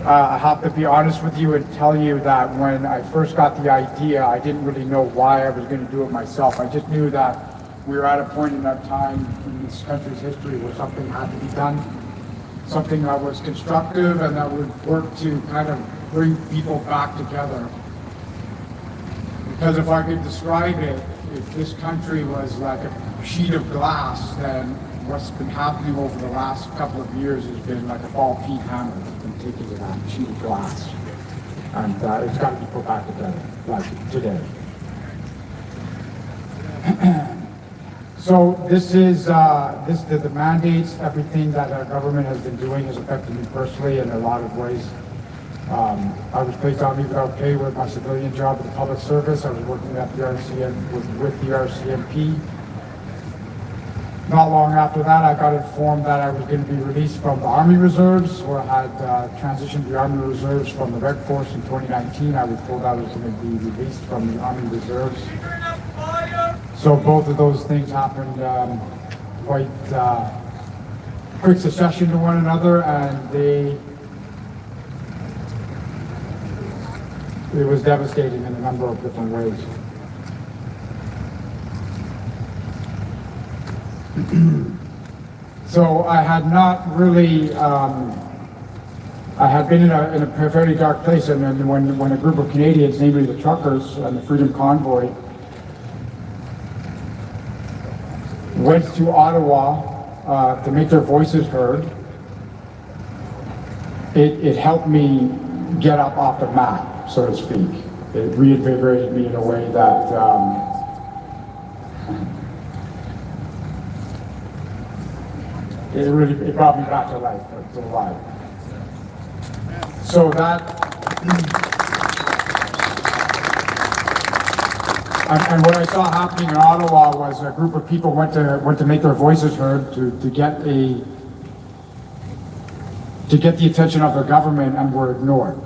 I have to be honest with you and tell you that when I first got the idea, I didn't really know why I was going to do it myself. I just knew that we were at a point in that time in this country's history where something had to be done, something that was constructive and that would work to kind of bring people back together. Because if I could describe it, if this country was like a sheet of glass, then what's been happening over the last couple of years has been like a ball peen hammer that's been taken to that sheet of glass. And it's got to be put back together, like today. So this is the mandates, everything that our government has been doing has affected me personally in a lot of ways. I was placed on leave without pay with my civilian job in the public service. I was working at the RCM with the RCMP. Not long after that, I got informed that I was going to be released from the Army Reserves, where I had transitioned to the Army Reserves from the Red Force in 2019. I was told I was going to be released from the Army Reserves. So both of those things happened quite quick succession to one another, and it was devastating in a number of different ways. So I had not really, I had been in a fairly dark place, and then when a group of Canadians, namely the truckers and the Freedom Convoy, went to Ottawa to make their voices heard, it helped me get up off the mat, so to speak. It reinvigorated me in a way that it brought me back to life, to life. So that, and what I saw happening in Ottawa was a group of people went to make their voices heard, to get the attention of the government, and were ignored,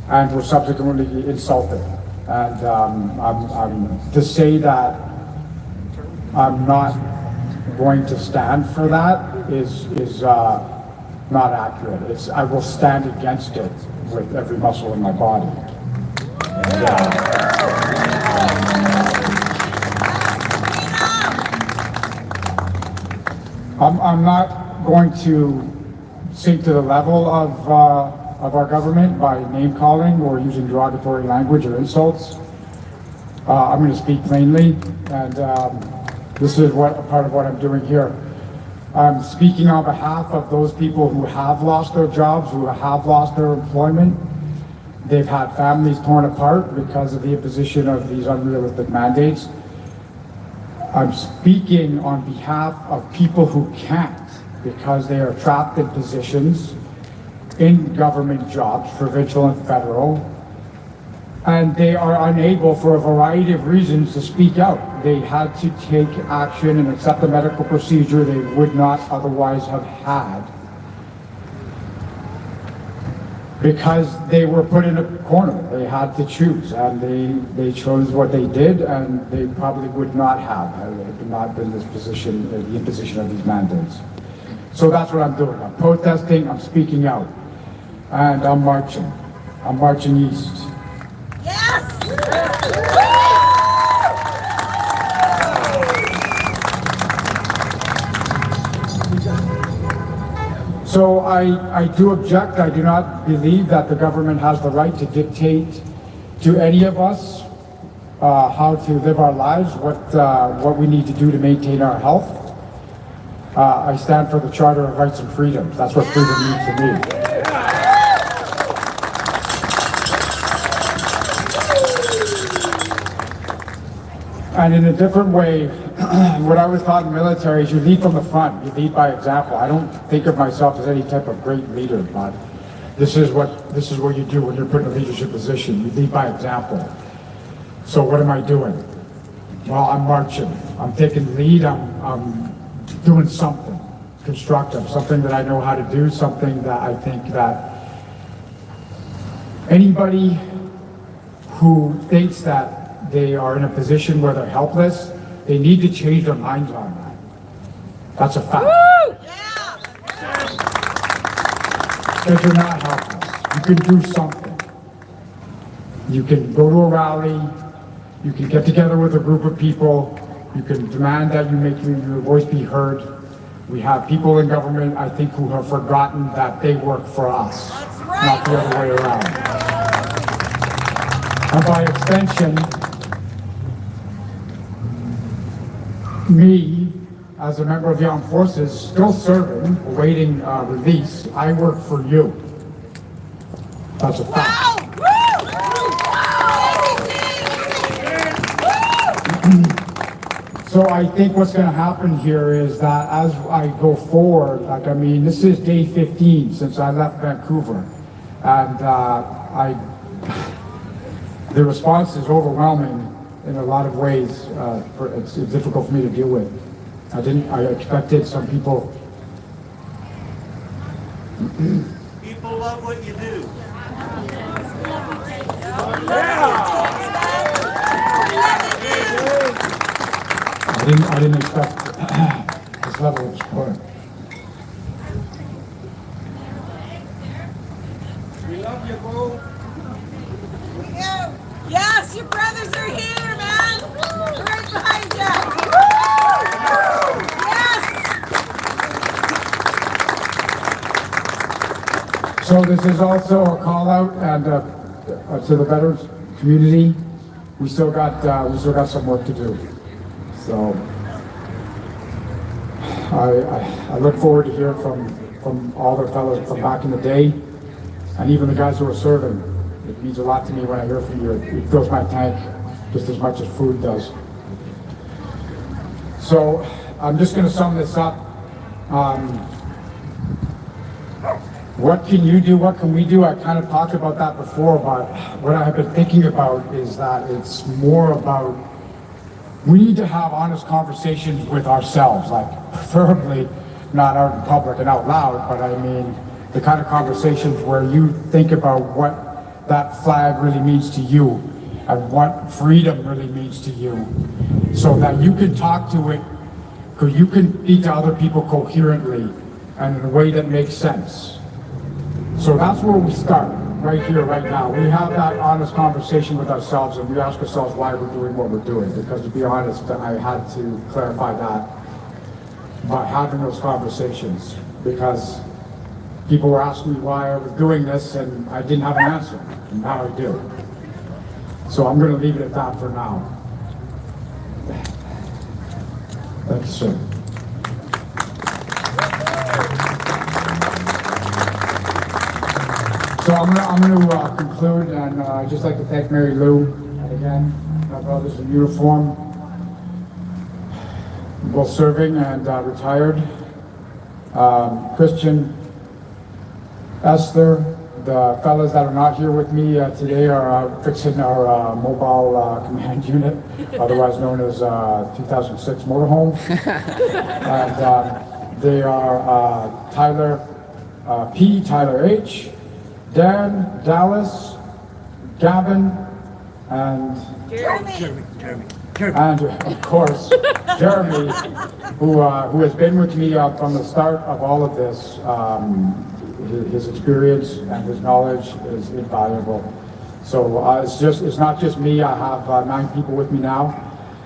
and were subsequently insulted. And to say that I'm not going to stand for that is not accurate. I will stand against it with every muscle in my body. I'm not going to sink to the level of our government by name calling or using derogatory language or insults. I'm going to speak plainly, and this is part of what I'm doing here. I'm speaking on behalf of those people who have lost their jobs, who have lost their employment. They've had families torn apart because of the imposition of these unrealistic mandates. I'm speaking on behalf of people who can't, because they are trapped in positions in government jobs, provincial and federal, and they are unable for a variety of reasons to speak out. They had to take action and accept a medical procedure they would not otherwise have had, because they were put in a corner. They had to choose, and they chose what they did, and they probably would not have had it not been this position, the imposition of these mandates. So that's what I'm doing. I'm protesting, I'm speaking out, and I'm marching. I'm marching east. Yes! So I do object. I do not believe that the government has the right to dictate to any of us how to live our lives, what we need to do to maintain our health. I stand for the Charter of Rights and Freedoms. That's what freedom means to me. And in a different way, what I was taught in the military is you lead from the front, you lead by example. I don't think of myself as any type of great leader, but this is what you do when you're put in a leadership position. You lead by example. So what am I doing? Well, I'm marching. I'm taking the lead. I'm doing something constructive, something that I know how to do, something that I think that anybody who thinks that they are in a position where they're helpless, they need to change their minds on that. That's a fact. because you're not helpless. You can do something. You can go to a rally, you can get together with a group of people, you can demand that you make your voice be heard. We have people in government, I think, who have forgotten that they work for us, not the other way around. And by extension, me, as a member of the armed forces, still serving, awaiting release, I work for you. That's a fact. So I think what's going to happen here is that as I go forward, like, I mean, this is day 15 since I left Vancouver, and the response is overwhelming in a lot of ways. It's difficult for me to deal with. I expected some people. People love what you do. I didn't expect this level of support. We love you, bro. Yes, your brothers are here, man. They're right behind you. Yes. So this is also a call out and to the veterans community. We still got some work to do. So I look forward to hearing from all the fellows from back in the day, and even the guys who are serving. It means a lot to me when I hear from you. It fills my tank just as much as food does. So I'm just going to sum this up. What can you do? What can we do? I kind of talked about that before, but what I've been thinking about is that it's more about we need to have honest conversations with ourselves, like preferably not out in public and out loud, but I mean the kind of conversations where you think about what that flag really means to you and what freedom really means to you, so that you can talk to it, because you can speak to other people coherently and in a way that makes sense. So that's where we start, right here, right now. We have that honest conversation with ourselves, and we ask ourselves why we're doing what we're doing. Because to be honest, I had to clarify that by having those conversations, because people were asking me why I was doing this, and I didn't have an answer, and now I do. So I'm going to leave it at that for now. Thank you, sir. So I'm going to conclude, and I'd just like to thank Mary Lou, and again, my brothers in uniform, both serving and retired. Christian, Esther, the fellas that are not here with me today are fixing our mobile command unit, otherwise known as 2006 motorhome. And they are Tyler P, Tyler H, Dan, Dallas, Gavin, and and of course Jeremy, who has been with me from the start of all of this. His experience and his knowledge is invaluable. So it's not just me. I have 9 people with me now.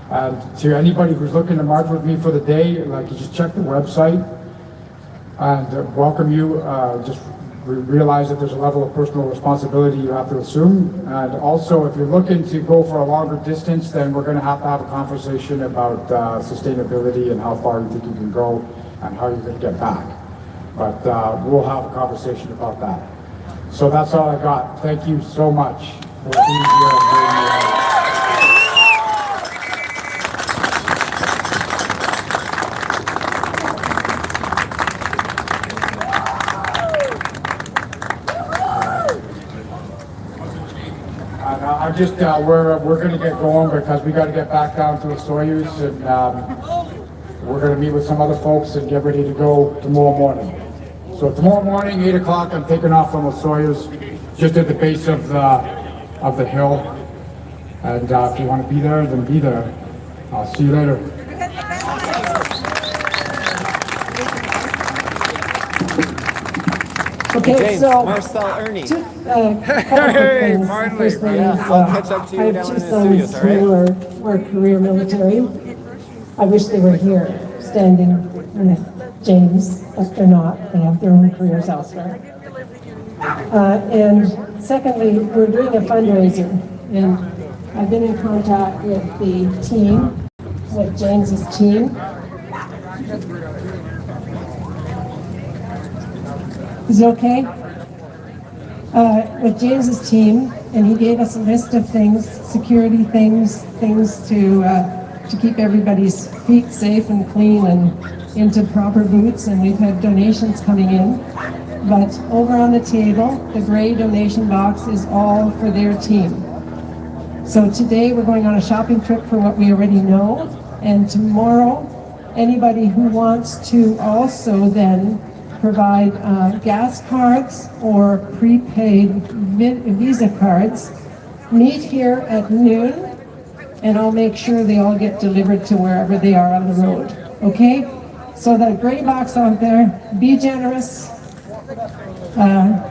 And to anybody who's looking to march with me for the day, like, you just check the website and welcome you. Just realize that there's a level of personal responsibility you have to assume. And also, if you're looking to go for a longer distance, then we're going to have a conversation about sustainability and how far you think you can go and how you're going to get back. But we'll have a conversation about that. So that's all I got. Thank you so much for being here. I'm just, we're going to get going because we got to get back down to the Soyuz, and we're going to meet with some other folks and get ready to go tomorrow morning. So tomorrow morning, 8 o'clock, I'm taking off from the Soyuz, just at the base of the hill. And if you want to be there, then be there. I'll see you later. Okay, James, so Marcel Irnie. couple quick things. The first thing is, I'll catch up to you I have down two in the sons studios, all right? who were career military. I wish they were here, standing with James, but they're not. They have their own careers elsewhere. And secondly, we're doing a fundraiser, and I've been in contact with the team, with James's team. Is it okay? With James's team, and he gave us a list of things, security things, things to keep everybody's feet safe and clean and into proper boots, and we've had donations coming in. But over on the table, the gray donation box is all for their team. So today we're going on a shopping trip for what we already know, and tomorrow, anybody who wants to also then provide gas cards or prepaid Visa cards, meet here at noon, and I'll make sure they all get delivered to wherever they are on the road, okay? So that gray box out there, be generous, and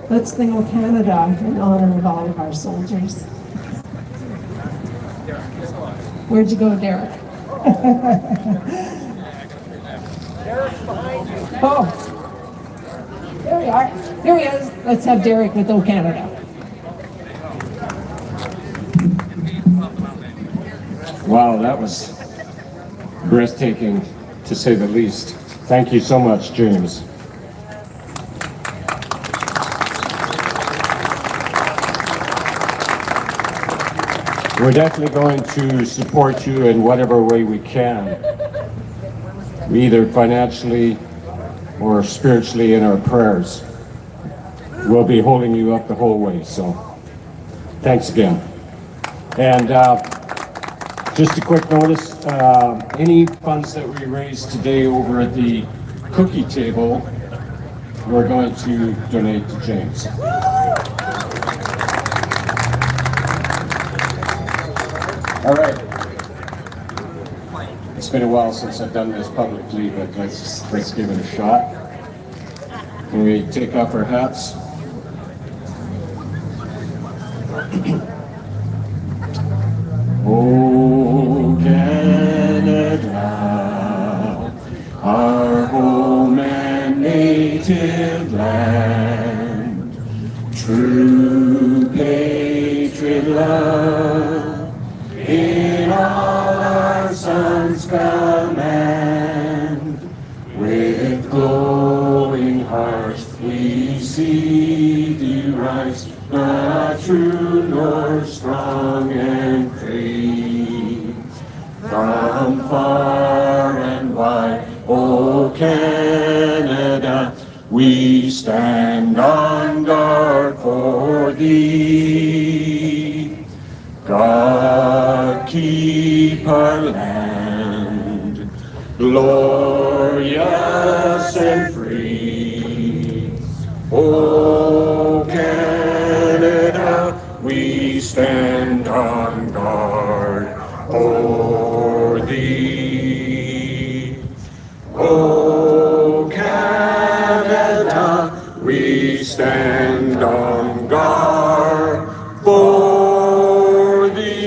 let's sing O Canada in honor of all of our soldiers. Where'd you go, Derek? Oh, there we are. Here he is. Let's have Derek with O Canada. Wow, that was breathtaking, to say the least. Thank you so much, James. We're definitely going to support you in whatever way we can, either financially or spiritually in our prayers. We'll be holding you up the whole way, so thanks again. And just a quick notice, any funds that we raise today over at the cookie table, we're going to donate to James. All right. It's been a while since I've done this publicly, but let's give it a shot. Can we take off our hats? Oh, Canada, our home and native land, true patriot love, in all our sons command, with glowing hearts we see thee rise, the true north, strong and free. From far and wide, O Canada, we stand on guard for thee. God keep our land glorious and free. O Canada, we stand on guard for thee. O Canada, we stand on guard for thee.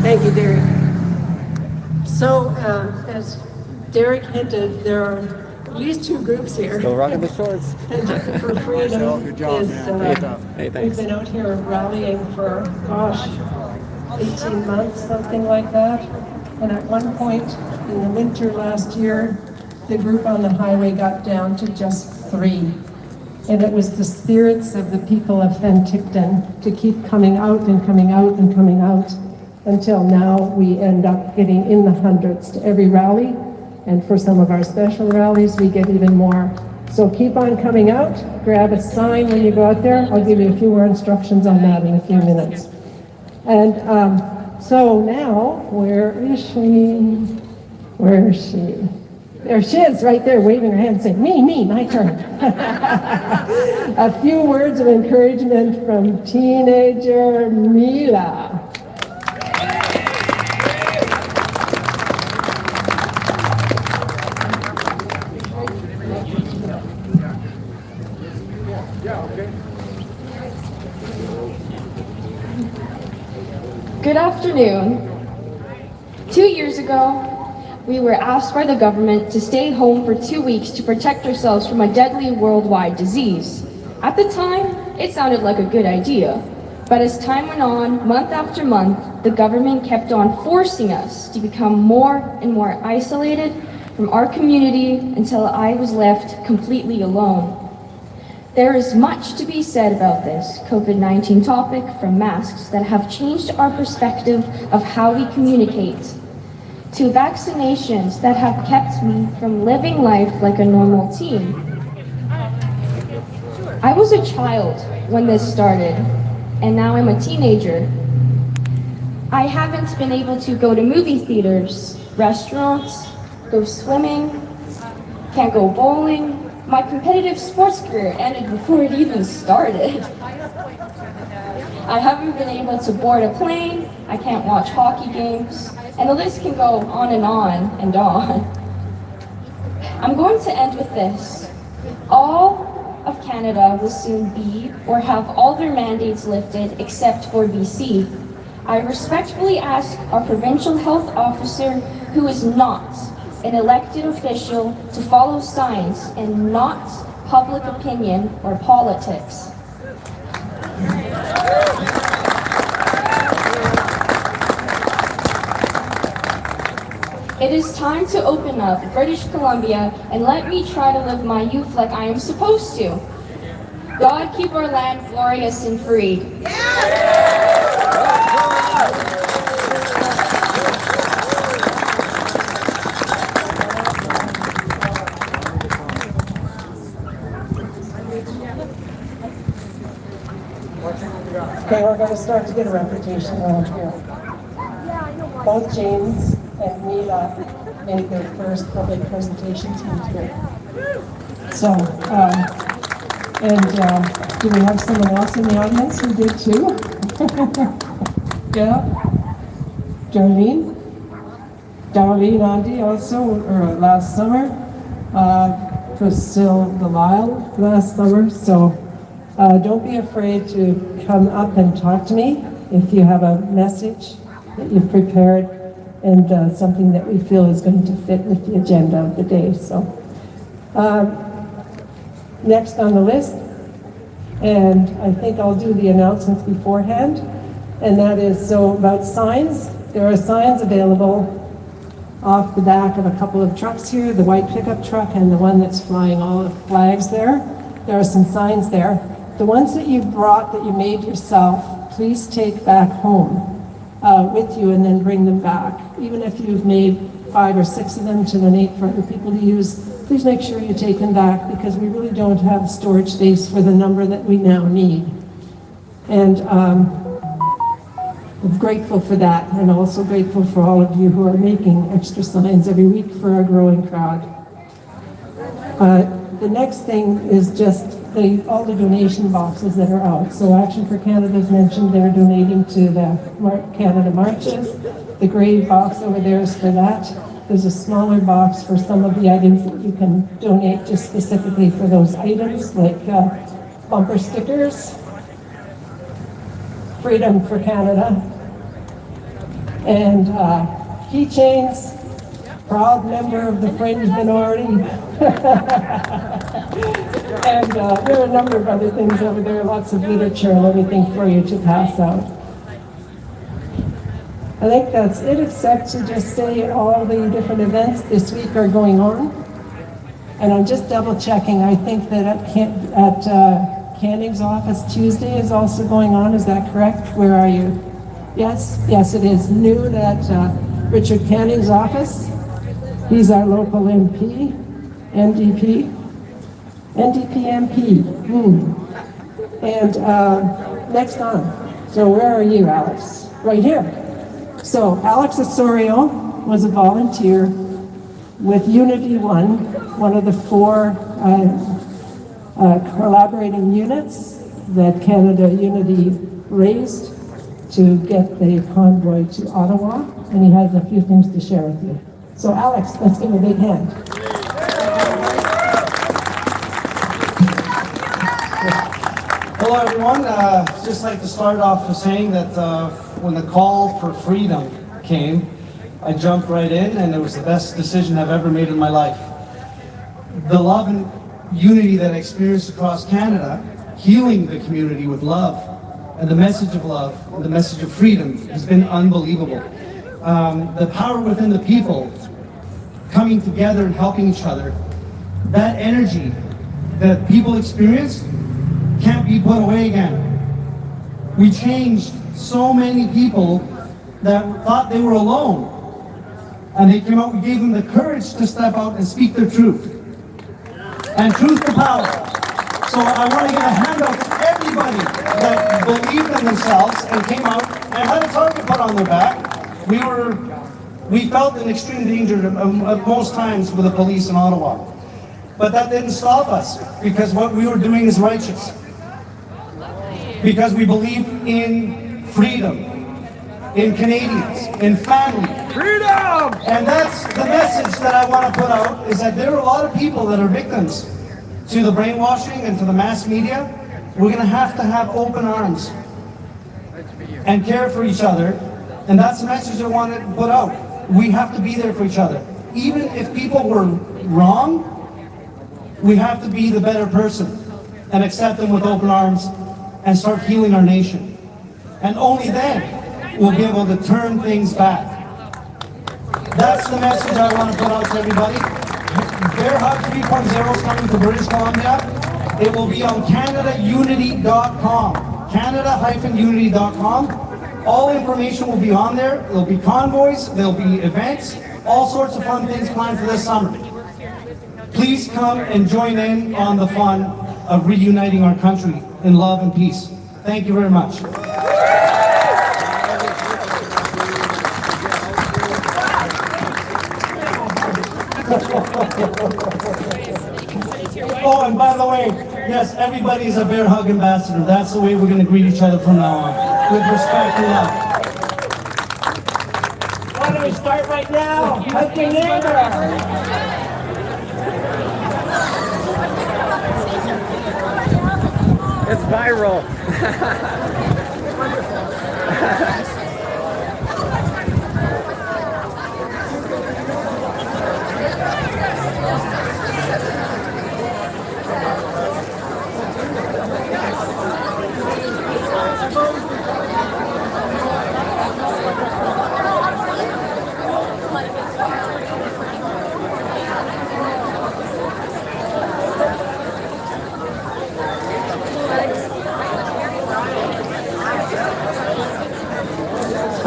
Thank you, Derek. So, as Derek hinted, there are at least two groups here. Still rocking the shorts. Penticton for Freedom Good job, is, man. Hey, we've thanks. been out here rallying for, 18 months, something like that. And at one point in the winter last year, the group on the highway got down to just 3. And it was the spirits of the people of Penticton to keep coming out and coming out and coming out until now we end up getting in the hundreds to every rally. And for some of our special rallies, we get even more. So keep on coming out, grab a sign when you go out there. I'll give you a few more instructions on that in a few minutes. And so now, where is she? Where is she? There she is, right there, waving her hand, saying, me, my turn. A few words of encouragement from teenager Mila. Good afternoon. 2 years ago, we were asked by the government to stay home for 2 weeks to protect ourselves from a deadly worldwide disease. At the time, it sounded like a good idea. But as time went on, month after month, the government kept on forcing us to become more and more isolated from our community until I was left completely alone. There is much to be said about this COVID-19 topic, from masks that have changed our perspective of how we communicate, to vaccinations that have kept me from living life like a normal teen. I was a child when this started, and now I'm a teenager. I haven't been able to go to movie theaters, restaurants, go swimming, can't go bowling. My competitive sports career ended before it even started. I haven't been able to board a plane, I can't watch hockey games, and the list can go on and on and on. I'm going to end with this. All of Canada will soon be or have all their mandates lifted except for BC. I respectfully ask our provincial health officer, who is not an elected official, to follow science and not public opinion or politics. It is time to open up British Columbia and let me try to live my youth like I am supposed to. God keep our land glorious and free. Okay, we're going to start to get a reputation around here. Both James and Mila made their first public presentations here. So, do we have someone else in the audience who did too? Yeah? Darlene Andy also, last summer. Priscilla Delisle last summer. So, don't be afraid to come up and talk to me if you have a message that you've prepared and something that we feel is going to fit with the agenda of the day. So, next on the list, and I think I'll do the announcements beforehand, and that is about signs. There are signs available off the back of a couple of trucks here, the white pickup truck and the one that's flying all the flags there. There are some signs there. The ones that you've brought, that you made yourself, please take back home with you and then bring them back. Even if you've made 5 or 6 of them to donate for other people to use, please make sure you take them back, because we really don't have storage space for the number that we now need. And I'm grateful for that, and also grateful for all of you who are making extra signs every week for our growing crowd. The next thing is just all the donation boxes that are out. So Action for Canada has mentioned they're donating to the Canada Marches. The gray box over there is for that. There's a smaller box for some of the items that you can donate just specifically for those items, like bumper stickers, Freedom for Canada, and keychains, proud member of the fringe minority. And there are a number of other things over there, lots of literature and everything for you to pass out. I think that's it, except to just say all the different events this week are going on. And I'm just double checking. I think that at Canning's office Tuesday is also going on. Is that correct? Where are you? Yes, it is. Noon at Richard Canning's office. He's our local MP, NDP MP. And next on. So where are you, Alex? Right here. So Alex Osorio was a volunteer with Unity one of the 4 collaborating units that Canada Unity raised to get the convoy to Ottawa, and he has a few things to share with you. So Alex, let's give him a big hand. Hello everyone, just like to start off with saying that when the call for freedom came, I jumped right in, and it was the best decision I've ever made in my life. The love and unity that I experienced across Canada, healing the community with love, and the message of love, and the message of freedom has been unbelievable. The power within the people coming together and helping each other, that energy that people experience can't be put away again. We changed so many people that thought they were alone, and they came out, we gave them the courage to step out and speak their truth. And truth to power. So I want to give a hand out to everybody that believed in themselves and came out and had a target put on their back. We felt in extreme danger at most times with the police in Ottawa. But that didn't stop us, because what we were doing is righteous. Because we believe in freedom, in Canadians, in family. Freedom! And that's the message that I want to put out, is that there are a lot of people that are victims to the brainwashing and to the mass media. We're going to have open arms and care for each other. And that's the message I want to put out. We have to be there for each other. Even if people were wrong, we have to be the better person and accept them with open arms and start healing our nation. And only then we'll be able to turn things back. That's the message I want to put out to everybody. Bear Hug 3.0 is coming to British Columbia. It will be on canadaunity.com. Canada-unity.com. All information will be on there. There'll be convoys, there'll be events, all sorts of fun things planned for this summer. Please come and join in on the fun of reuniting our country in love and peace. Thank you very much. Oh, and by the way, yes, everybody's a Bear Hug ambassador. That's the way we're going to greet each other from now on. With respect and love. Why don't we start right now? Hug your neighbor. It's viral.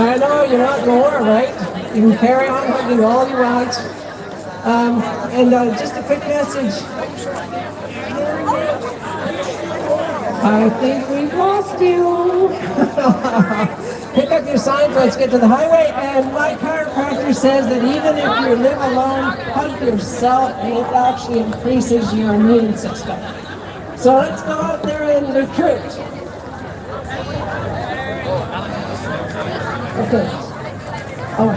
I know you want more, right? You can carry on hugging all you want. Just a quick message. I think we've lost you. Pick up your signs, let's get to the highway. And my chiropractor says that even if you live alone, hug yourself, and it actually increases your immune system. So let's go out there and recruit. Okay. Oh.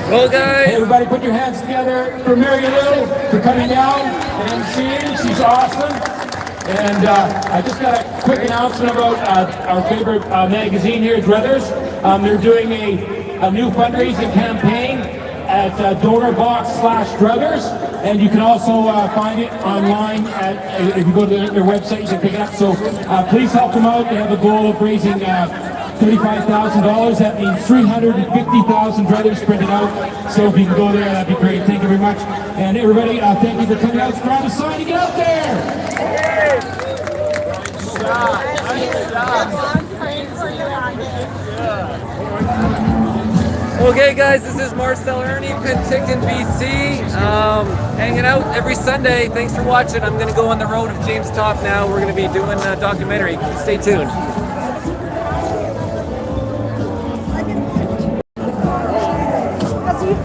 Well, guys. Hey, everybody, put your hands together for Mary Lou for coming down and seeing. She's awesome. And I just got a quick announcement about our favorite magazine here, Druthers. They're doing a new fundraising campaign at DonorBox/Druthers. And you can also find it online if you go to their website, you can pick it up. So please help them out. They have a goal of raising $35,000. That means 350,000 Druthers printed out. So if you can go there, that'd be great. Thank you very much. And everybody, thank you for coming out. Grab a sign to get out there. Okay, guys, this is Marcel Irnie, Penticton, BC. Hanging out every Sunday. Thanks for watching. I'm going to go on the road of jamestopp now. We're going to be doing a documentary. Stay tuned.